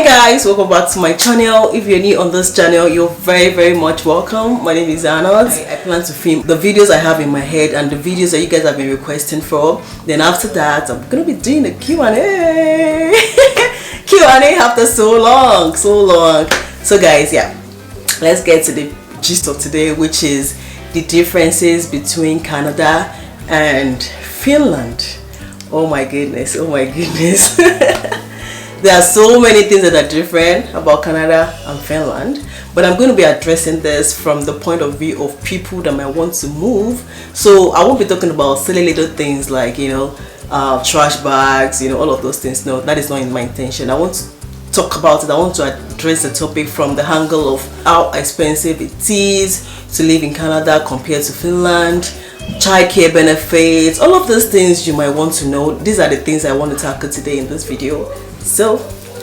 Hi guys, welcome back to my channel. If you're new on this channel, you're very much welcome. My name is Arnold. I plan to film the videos I have in my head and the videos that you guys have been requesting for. Then after that, I'm gonna be doing a Q&A. Q&A after so long. So guys, yeah, let's get to the gist of today, which is the differences between Canada and Finland. Oh my goodness. There are so many things that are different about Canada and Finland, but I'm going to be addressing this from the point of view of people that might want to move. So I won't be talking about silly little things like, trash bags, all of those things. No, that is not in my intention. I want to talk about it. I want to address the topic from the angle of how expensive it is to live in Canada compared to Finland, childcare benefits, all of those things you might want to know. These are the things I want to tackle today in this video. So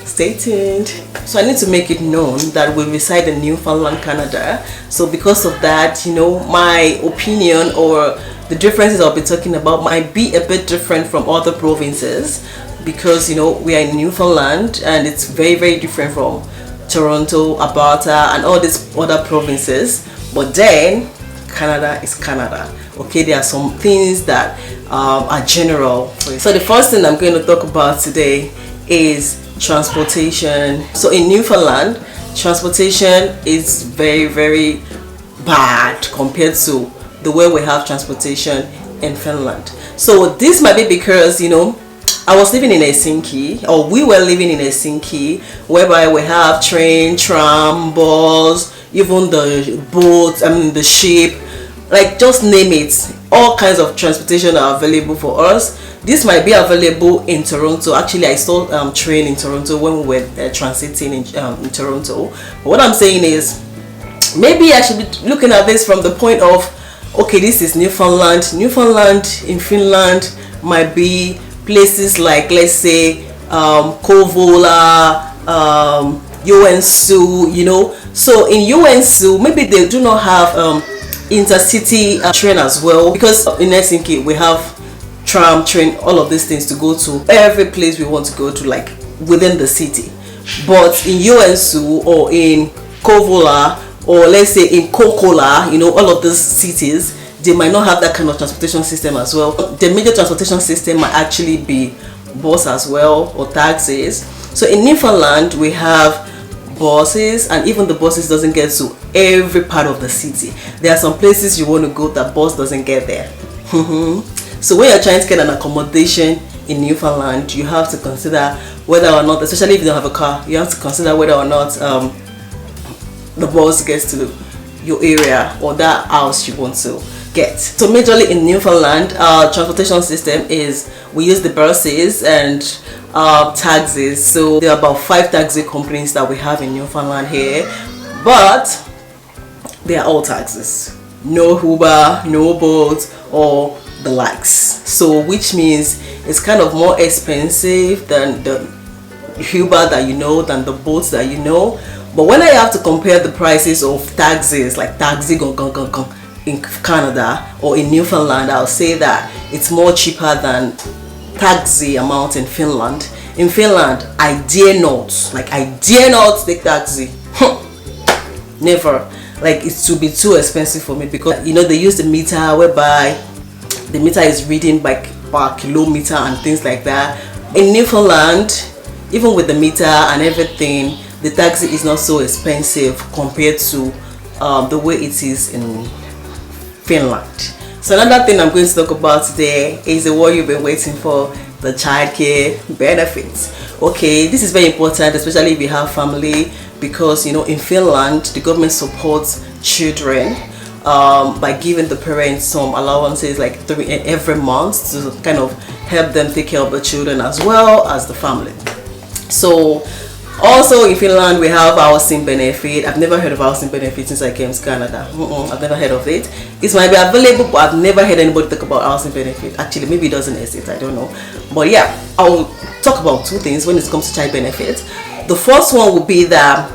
stay tuned. So I need to make it known that we reside in Newfoundland, Canada. So because of that, my opinion or the differences I'll be talking about might be a bit different from other provinces, because we are in Newfoundland and it's very different from Toronto, Alberta and all these other provinces. But then Canada is Canada. Okay, there are some things that are general. So the first thing I'm going to talk about today is transportation. So in Newfoundland, transportation is very bad compared to the way we have transportation in Finland. So this might be because I was living in Helsinki, or we were living in Helsinki, whereby we have train, tram, bus, even the boat, the ship, like just name it. All kinds of transportation are available for us. This might be available in Toronto. Actually, I saw train in Toronto when we were transiting in Toronto. But what I'm saying is, maybe I should be looking at this from the point of, okay, this is Newfoundland. Newfoundland in Finland might be places like, let's say, Kouvola, Joensuu, So in Joensuu, maybe they do not have intercity train as well, because in Helsinki we have tram, train, all of these things to go to every place we want to go to, like within the city. But in Joensuu or in Kouvola, or let's say in Kokkola, all of these cities, they might not have that kind of transportation system as well. The major transportation system might actually be bus as well, or taxis. So in Newfoundland we have buses, and even the buses doesn't get to every part of the city. There are some places you want to go that bus doesn't get there. So when you're trying to get an accommodation in Newfoundland, you have to consider whether or not, especially if you don't have a car, you have to consider whether or not the bus gets to your area or that house you want to get. So majorly in Newfoundland, our transportation system is, we use the buses and taxis. So there are about 5 taxi companies that we have in Newfoundland here, but they are all taxis. No Uber, no Bolt or the likes. So which means it's kind of more expensive than the Uber that than the boats that But when I have to compare the prices of taxis, like taxi in Canada or in Newfoundland, I'll say that it's more cheaper than taxi amount in Finland. In Finland, I dare not take taxi. Never. Like, it would be too expensive for me, because they use the meter, whereby the meter is reading by per kilometer and things like that. In Newfoundland, even with the meter and everything, the taxi is not so expensive compared to the way it is in Finland. So another thing I'm going to talk about today is the one you've been waiting for, the childcare benefits. Okay, this is very important, especially if you have family, because in Finland the government supports children by giving the parents some allowances, like every month, to kind of help them take care of the children as well as the family. So also in Finland we have housing benefit. I've never heard of housing benefit since I came to Canada. I've never heard of it. It might be available, but I've never heard anybody talk about housing benefit. Actually, maybe it doesn't exist, I don't know. But yeah, I'll talk about 2 things when it comes to child benefit. The first one would be that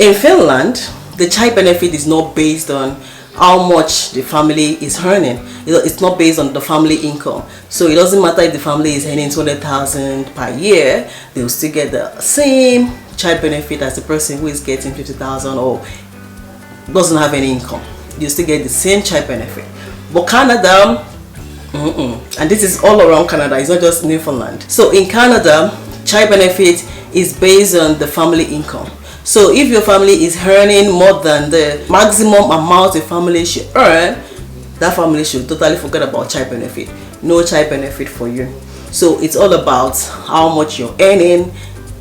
in Finland, the child benefit is not based on how much the family is earning. It's not based on the family income. So it doesn't matter if the family is earning 200,000 per year, they'll still get the same child benefit as the person who is getting 50,000 or doesn't have any income. You still get the same child benefit. But Canada, and this is all around Canada, it's not just Newfoundland. So in Canada, child benefit is based on the family income. So if your family is earning more than the maximum amount a family should earn, that family should totally forget about child benefit. No child benefit for you. So it's all about how much you're earning.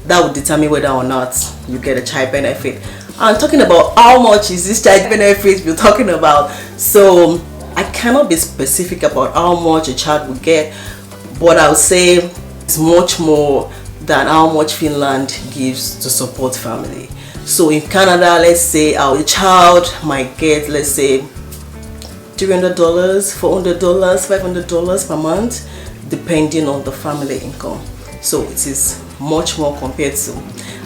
That will determine whether or not you get a child benefit. And talking about how much is this child benefit we're talking about, so I cannot be specific about how much a child will get, but I would say it's much more than how much Finland gives to support family. So in Canada, let's say our child might get, let's say, $300, $400, $500 per month, depending on the family income. So it is much more compared to,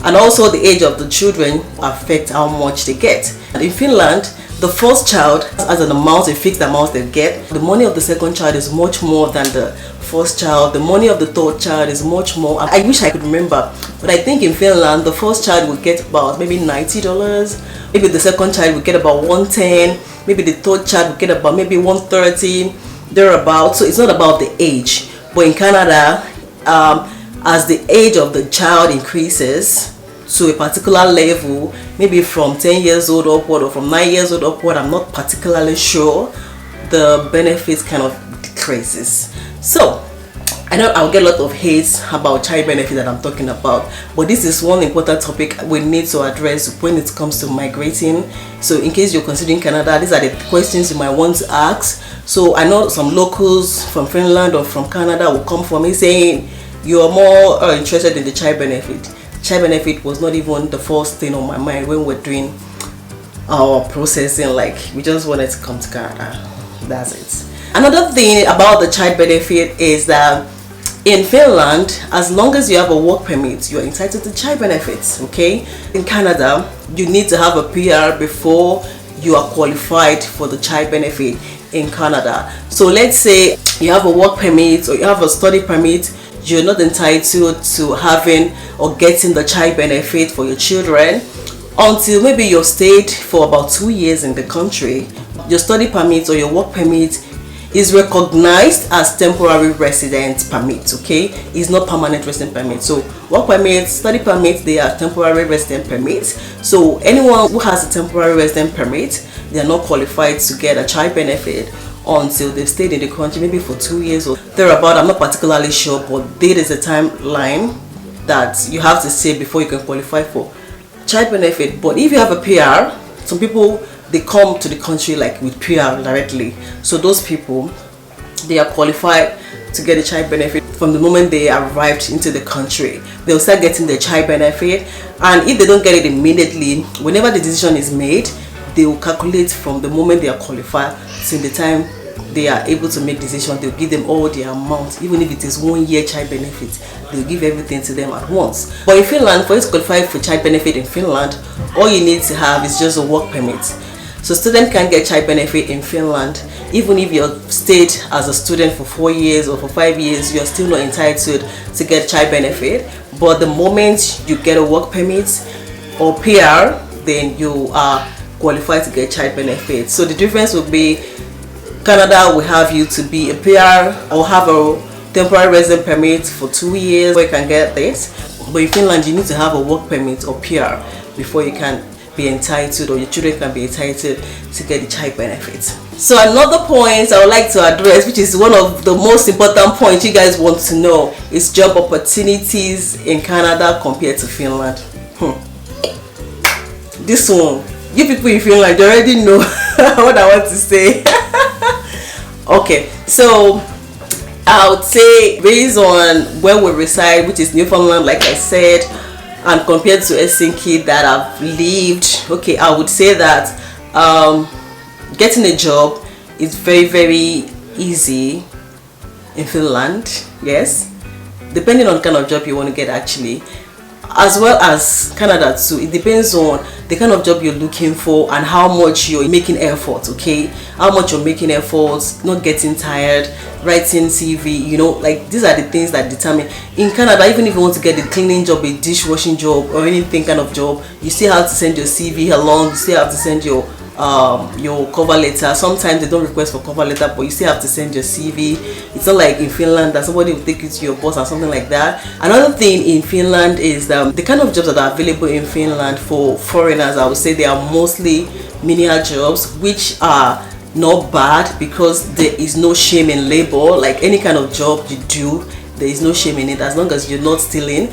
and also the age of the children affect how much they get. And in Finland, the first child has an amount, a fixed amount they get. The money of the second child is much more than the first child. The money of the third child is much more. I wish I could remember, but I think in Finland the first child will get about maybe $90. Maybe the second child will get about $110. Maybe the third child will get about maybe $130, thereabouts. So it's not about the age. But in Canada, as the age of the child increases to a particular level, maybe from 10 years old upward or from 9 years old upward, I'm not particularly sure, the benefits kind of decreases. So I know I'll get a lot of hate about child benefit that I'm talking about, but this is one important topic we need to address when it comes to migrating. So in case you're considering Canada, these are the questions you might want to ask. So I know some locals from Finland or from Canada will come for me saying you're more interested in the child benefit. Child benefit was not even the first thing on my mind when we're doing our processing. Like, we just wanted to come to Canada. That's it. Another thing about the child benefit is that in Finland, as long as you have a work permit, you're entitled to child benefits. Okay? In Canada, you need to have a PR before you are qualified for the child benefit in Canada. So let's say you have a work permit or you have a study permit, you're not entitled to having or getting the child benefit for your children until maybe you've stayed for about 2 years in the country. Your study permit or your work permit is recognized as temporary resident permit. Okay, it's not permanent resident permit. So work permits, study permits, they are temporary resident permits. So anyone who has a temporary resident permit, they are not qualified to get a child benefit until they've stayed in the country maybe for 2 years or thereabout. I'm not particularly sure, but there is a timeline that you have to stay before you can qualify for child benefit. But if you have a PR, some people, they come to the country like with PR directly. So those people, they are qualified to get the child benefit from the moment they arrived into the country. They'll start getting the child benefit, and if they don't get it immediately, whenever the decision is made, they will calculate from the moment they are qualified till the time they are able to make decisions. They'll give them all the amount, even if it is 1 year child benefit, they'll give everything to them at once. But in Finland, for you to qualify for child benefit in Finland, all you need to have is just a work permit. So students can get child benefit in Finland. Even if you've stayed as a student for 4 years or for 5 years, you're still not entitled to get child benefit. But the moment you get a work permit or PR, then you are qualified to get child benefit. So the difference would be Canada will have you to be a PR or have a temporary resident permit for 2 years before you can get this. But in Finland, you need to have a work permit or PR before you can be entitled, or your children can be entitled to get the child benefits. So another point I would like to address, which is one of the most important points you guys want to know, is job opportunities in Canada compared to Finland. This one, you people in Finland, you already know what I want to say. Okay, so I would say based on where we reside, which is Newfoundland, like I said, and compared to Helsinki that I've lived, okay, I would say that getting a job is very, very easy in Finland. Yes, depending on the kind of job you want to get, actually. as well as Canada too. It depends on the kind of job you're looking for and how much you're making effort, okay? How much you're making efforts, not getting tired, writing CV, you know, like these are the things that determine. In Canada, even if you want to get a cleaning job, a dishwashing job, or anything kind of job, you still have to send your CV along, you still have to send your cover letter. Sometimes they don't request for cover letter, but you still have to send your CV. It's not like in Finland that somebody will take you to your boss or something like that. Another thing in Finland is the kind of jobs that are available in Finland for foreigners. I would say they are mostly menial jobs, which are not bad because there is no shame in labor. Like any kind of job you do, there is no shame in it, as long as you're not stealing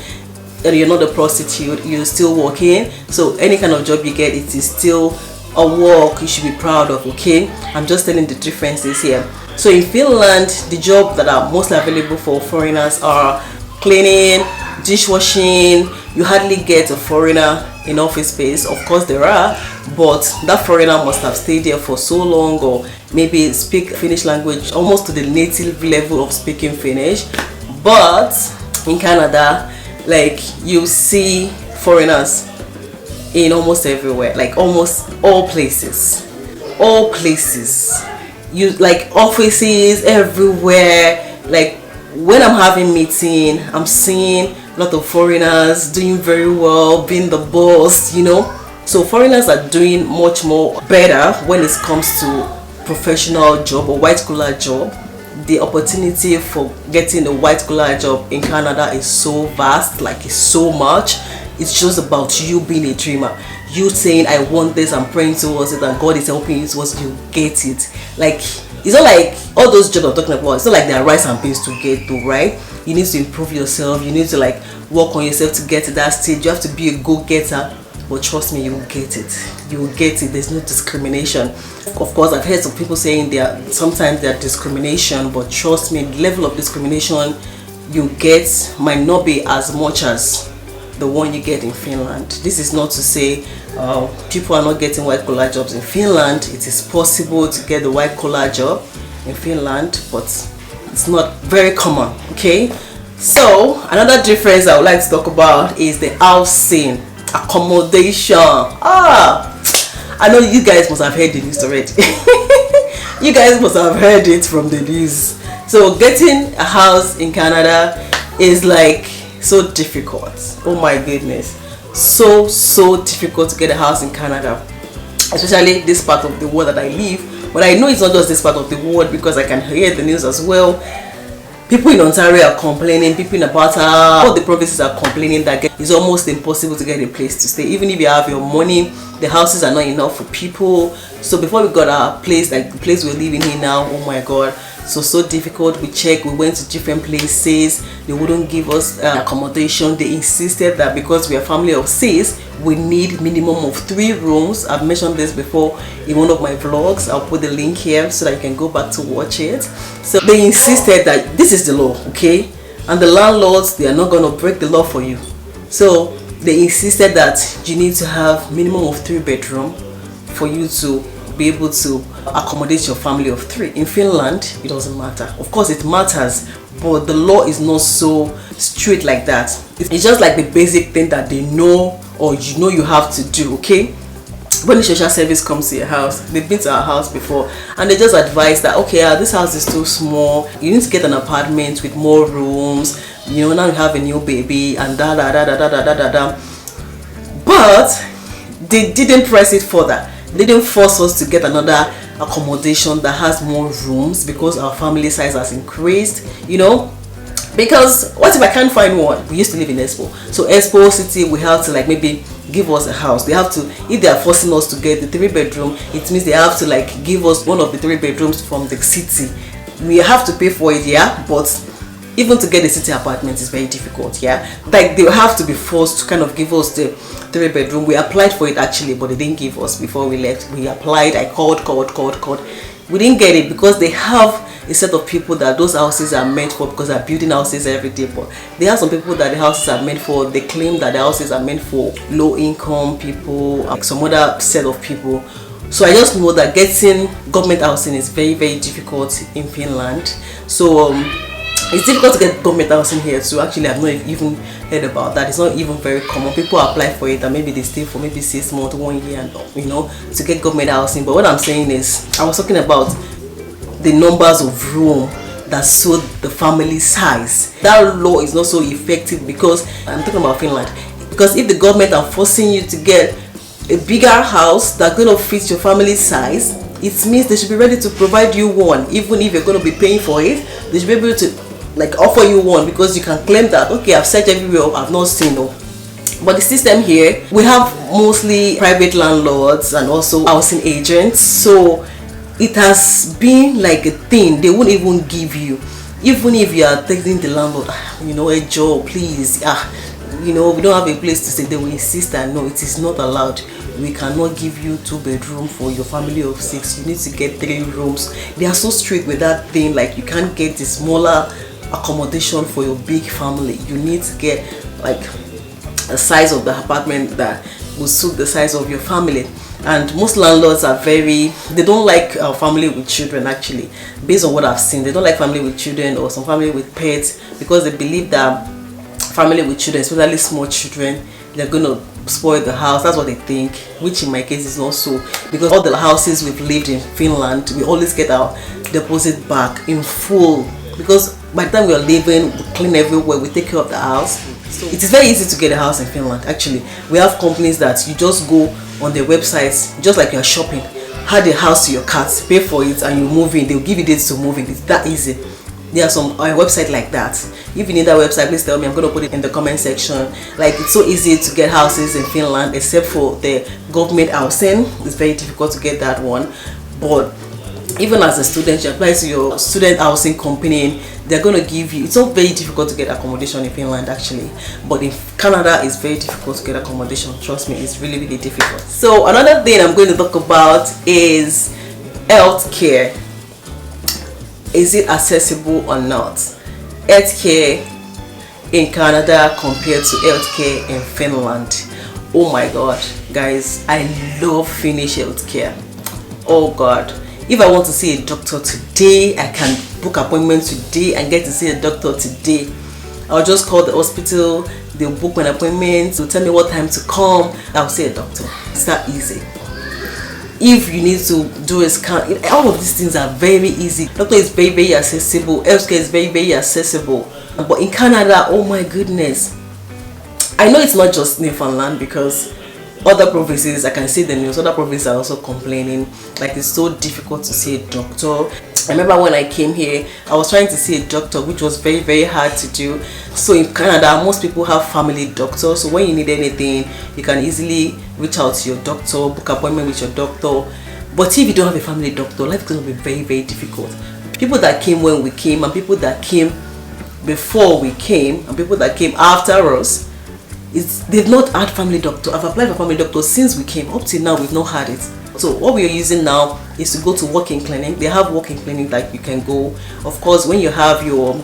and you're not a prostitute, you're still working. So any kind of job you get, it is still a work you should be proud of, okay? I'm just telling the differences here. So in Finland, the jobs that are mostly available for foreigners are cleaning, dishwashing. You hardly get a foreigner in office space. Of course there are, but that foreigner must have stayed there for so long, or maybe speak Finnish language almost to the native level of speaking Finnish. But in Canada, like, you see foreigners in almost everywhere, like almost all places, you like offices everywhere. Like when I'm having meeting, I'm seeing a lot of foreigners doing very well, being the boss, you know. So foreigners are doing much more better when it comes to professional job or white collar job. The opportunity for getting a white collar job in Canada is so vast, like it's so much. It's just about you being a dreamer, you saying I want this, I'm praying towards it, and God is helping you towards it, you get it. Like, it's not like all those jobs I'm talking about, it's not like there are rice and beans to get to, right? You need to improve yourself, you need to like work on yourself to get to that stage. You have to be a go-getter, but trust me, you will get it. You will get it. There's no discrimination. Of course, I've heard some people saying sometimes there are discrimination, but trust me, the level of discrimination you get might not be as much as the one you get in Finland. This is not to say people are not getting white collar jobs in Finland. It is possible to get the white collar job in Finland, but it's not very common, okay? So another difference I would like to talk about is the housing, accommodation. I know you guys must have heard the news already. You guys must have heard it from the news. So getting a house in Canada is like so difficult. Oh my goodness, so difficult to get a house in Canada, especially this part of the world that I live. But I know it's not just this part of the world, because I can hear the news as well. People in Ontario are complaining, people in Alberta, all the provinces are complaining that it's almost impossible to get a place to stay. Even if you have your money, the houses are not enough for people. So before we got our place, like the place we're living in now, oh my god, so difficult. We checked, we went to different places, they wouldn't give us accommodation. They insisted that because we are a family of 6, we need minimum of 3 rooms. I've mentioned this before in one of my vlogs. I'll put the link here so that you can go back to watch it. So they insisted that this is the law, okay, and the landlords, they are not going to break the law for you. So they insisted that you need to have minimum of 3 bedrooms for you to be able to accommodate your family of 3. In Finland, it doesn't matter. Of course it matters, but the law is not so strict like that. It's just like the basic thing that they know, or you know you have to do, okay? When the social service comes to your house, they've been to our house before and they just advise that, okay, this house is too small, you need to get an apartment with more rooms, you know, now you have a new baby and but they didn't press it further. They didn't force us to get another accommodation that has more rooms because our family size has increased, you know. Because what if I can't find one? We used to live in Espoo, so Espoo City, we have to like maybe give us a house. They have to, if they are forcing us to get the 3 bedroom, it means they have to like give us one of the 3 bedrooms from the city. We have to pay for it, yeah, but even to get a city apartment is very difficult, yeah. Like they have to be forced to kind of give us the 3 bedroom. We applied for it actually, but they didn't give us before we left. We applied, I called. We didn't get it because they have a set of people that those houses are meant for, because they're building houses every day. But they have some people that the houses are meant for. They claim that the houses are meant for low income people, like some other set of people. So I just know that getting government housing is very difficult in Finland. So It's difficult to get government housing here, so actually I've not even heard about that. It's not even very common. People apply for it and maybe they stay for maybe 6 months, 1 year, and to get government housing. But what I'm saying is, I was talking about the numbers of room that suit the family size. That law is not so effective because I'm talking about Finland. Because if the government are forcing you to get a bigger house that's going to fit your family size, it means they should be ready to provide you one. Even if you're going to be paying for it, they should be able to offer you one, because you can claim that, okay, I've searched everywhere, I've not seen no. But the system here, we have mostly private landlords and also housing agents, so it has been like a thing. They won't even give you, even if you are telling the landlord, a job, please, we don't have a place to stay, they will insist that no, it is not allowed. We cannot give you 2-bedroom for your family of 6. You need to get 3 rooms. They are so strict with that thing. Like, you can't get the smaller accommodation for your big family. You need to get like a size of the apartment that will suit the size of your family. And most landlords are they don't like family with children. Actually, based on what I've seen, they don't like family with children or some family with pets, because they believe that family with children, especially small children, they're going to spoil the house. That's what they think, which in my case is not so, because all the houses we've lived in Finland, we always get our deposit back in full, because by the time we are leaving, we clean everywhere, we take care of the house. So it is very easy to get a house in Finland. Actually, we have companies that you just go on their websites, just like you're shopping, add a house to your cart, pay for it, and you move in. They'll give you dates to move in. It's that easy. There are some website like that. If you need that website, please tell me. I'm going to put it in the comment section. Like, it's so easy to get houses in Finland, except for the government housing. It's very difficult to get that one. But even as a student, you apply to your student housing company, they're going to give you, it's not very difficult to get accommodation in Finland actually, but in Canada it's very difficult to get accommodation. Trust me, it's really, really difficult. So another thing I'm going to talk about is healthcare. Is it accessible or not? Healthcare in Canada compared to healthcare in Finland. Oh my god, guys, I love Finnish healthcare. Oh god, if I want to see a doctor today, I can book appointment today and get to see a doctor today. I'll just call the hospital, they'll book an appointment, they'll tell me what time to come, I'll see a doctor. It's that easy. If you need to do a scan, all of these things are very easy. Doctor is very, very accessible. Healthcare is very, very accessible. But in Canada, oh my goodness, I know it's not just Newfoundland, because other provinces, I can see the news, other provinces are also complaining, like it's so difficult to see a doctor. I remember when I came here, I was trying to see a doctor, which was very, very hard to do. So in Canada, most people have family doctors, so when you need anything, you can easily reach out to your doctor, book an appointment with your doctor. But if you don't have a family doctor, life is going to be very, very difficult. People that came when we came, and people that came before we came, and people that came after us, they've not had family doctor. I've applied for family doctor since we came. Up till now, we've not had it. So what we are using now is to go to walk-in clinic. They have walk-in clinic that you can go. Of course, when you have your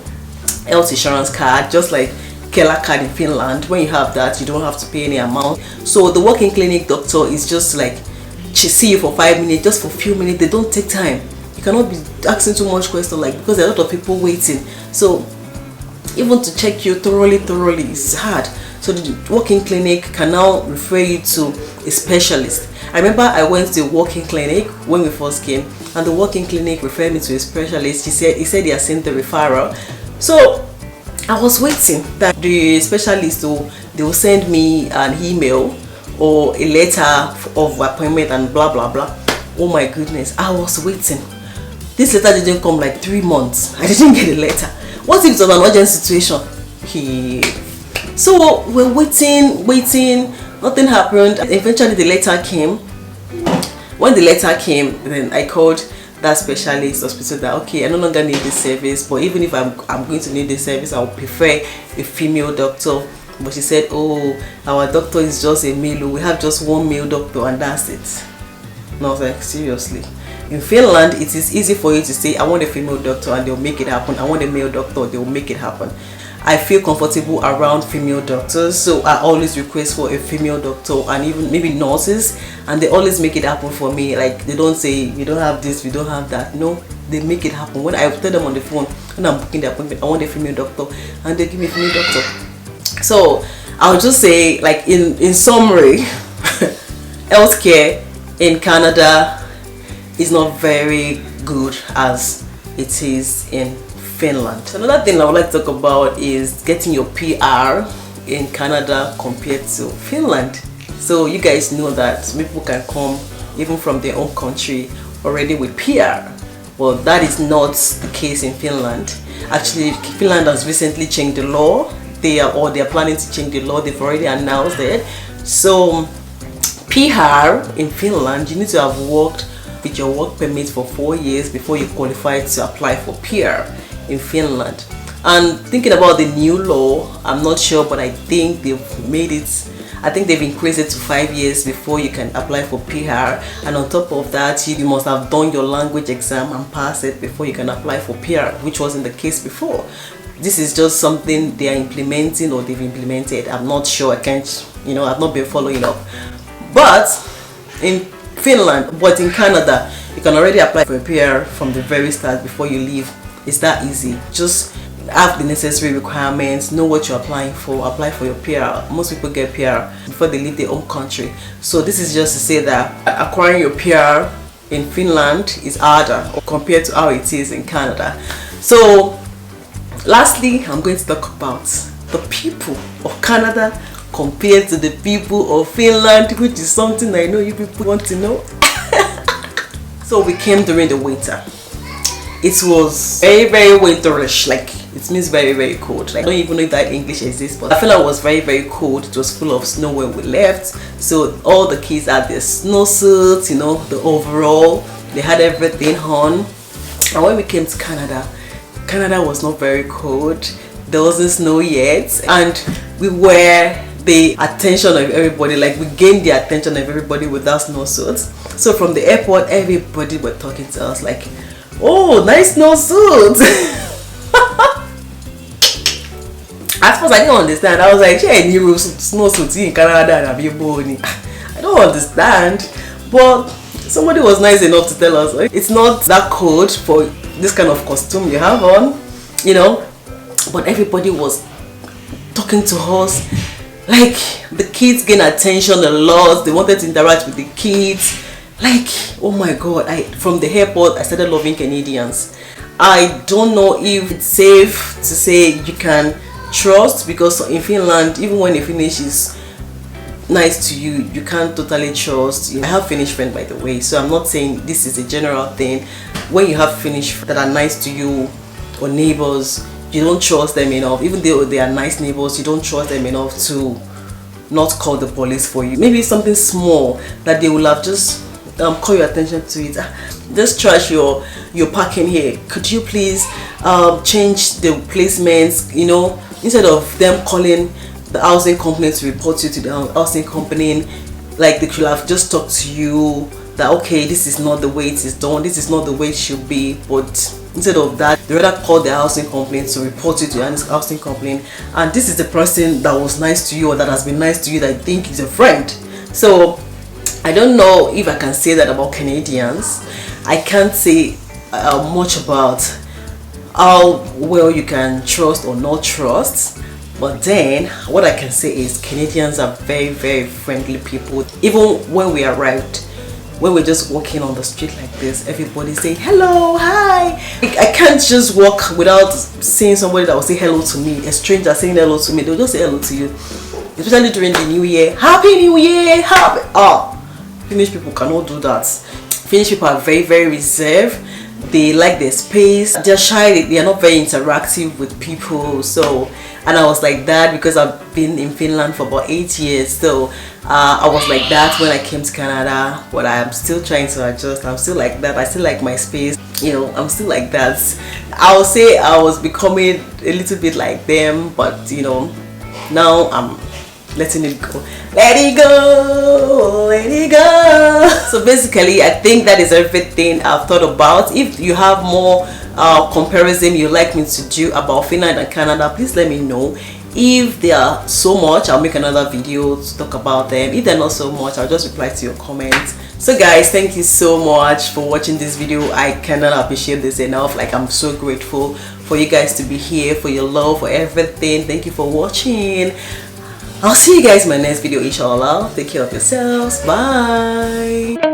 health insurance card, just like Kela card in Finland, when you have that, you don't have to pay any amount. So the walk-in clinic doctor is just like, she see you for 5 minutes, just for a few minutes. They don't take time. You cannot be asking too much questions, like, because there are a lot of people waiting. So even to check you thoroughly is hard. So the walk-in clinic can now refer you to a specialist. I remember I went to a walk-in clinic when we first came, and the walk-in clinic referred me to a specialist. He said he had sent the referral. So I was waiting that the specialist, they will send me an email or a letter of appointment and blah blah blah. Oh my goodness, I was waiting. This letter didn't come like 3 months. I didn't get a letter. What if it was an urgent situation? So we're waiting, nothing happened. Eventually the letter came. When the letter came, then I called that specialist hospital that, okay, I no longer need this service, but even if I'm going to need this service, I would prefer a female doctor. But she said, oh, our doctor is just a male. We have just one male doctor and that's it. And I was like, seriously? In Finland, it is easy for you to say, I want a female doctor, and they'll make it happen. I want a male doctor, they'll make it happen. I feel comfortable around female doctors, so I always request for a female doctor, and even maybe nurses, and they always make it happen for me. Like, they don't say, we don't have this, we don't have that. No, they make it happen. When I tell them on the phone, when I'm booking the appointment, I want a female doctor, and they give me a female doctor. So I'll just say, like, in summary, healthcare in Canada is not very good as it is in Finland. Another thing I would like to talk about is getting your PR in Canada compared to Finland. So you guys know that people can come even from their own country already with PR. Well, that is not the case in Finland. Actually, Finland has recently changed the law. They are planning to change the law. They've already announced it. So PR in Finland, you need to have worked with your work permit for 4 years before you qualify to apply for PR in Finland. And thinking about the new law, I'm not sure, but I think they've made it, I think they've increased it to 5 years before you can apply for PR. And on top of that, you must have done your language exam and pass it before you can apply for PR, which wasn't the case before. This is just something they are implementing, or they've implemented. I'm not sure. I can't, I've not been following up. But in Finland, but in Canada, you can already apply for a PR from the very start before you leave. It's that easy. Just have the necessary requirements, know what you're applying for, apply for your PR. Most people get PR before they leave their own country. So this is just to say that acquiring your PR in Finland is harder compared to how it is in Canada. So lastly, I'm going to talk about the people of Canada compared to the people of Finland, which is something I know you people want to know. So we came during the winter. It was very, very winterish, like it means very, very cold. Like, I don't even know if that English exists, but Finland was very, very cold. It was full of snow when we left. So all the kids had their snowsuits, the overall, they had everything on. And when we came to Canada, Canada was not very cold. There wasn't snow yet, and we were the attention of everybody. Like, we gained the attention of everybody with our snowsuits. So from the airport, everybody were talking to us like, oh, nice snowsuit. At first I didn't understand. I was like, hey, new snowsuit in Canada and I don't understand. But somebody was nice enough to tell us it's not that cold for this kind of costume you have on, But everybody was talking to us. Like, the kids gain attention a lot. They wanted to interact with the kids. Like, oh my god, from the airport I started loving Canadians. I don't know if it's safe to say you can trust, because in Finland, even when a Finnish is nice to you, you can't totally trust. I have Finnish friends, by the way, so I'm not saying this is a general thing. When you have Finnish that are nice to you, or neighbors, you don't trust them enough. Even though they are nice neighbors, you don't trust them enough to not call the police for you. Maybe something small that they will have just call your attention to it. Just trash your parking here. Could you please change the placements? Instead of them calling the housing company to report you to the housing company, like, they could have just talked to you that, okay, this is not the way it is done, this is not the way it should be. But instead of that, they rather call the housing company to report you to the housing company, and this is the person that was nice to you, or that has been nice to you, that I think is a friend. So I don't know if I can say that about Canadians. I can't say much about how well you can trust or not trust. But then, what I can say is Canadians are very, very friendly people. Even when we arrived, when we're just walking on the street like this, everybody say hello, hi. I can't just walk without seeing somebody that will say hello to me. A stranger saying hello to me, they'll just say hello to you. Especially during the New Year. Happy New Year! Finnish people cannot do that. Finnish people are very, very reserved. They like their space. They're shy. They are not very interactive with people. So, and I was like that because I've been in Finland for about 8 years. So I was like that when I came to Canada, but I'm still trying to adjust. I'm still like that. I still like my space. I'm still like that. I would say I was becoming a little bit like them, but now I'm letting it go. Let it go, let it go. So basically, I think that is everything I've thought about. If you have more comparison you'd like me to do about Finland and Canada, please let me know. If they are so much, I'll make another video to talk about them. If they're not so much, I'll just reply to your comments. So guys, thank you so much for watching this video. I cannot appreciate this enough. Like, I'm so grateful for you guys to be here, for your love, for everything. Thank you for watching. I'll see you guys in my next video, inshallah. Take care of yourselves. Bye.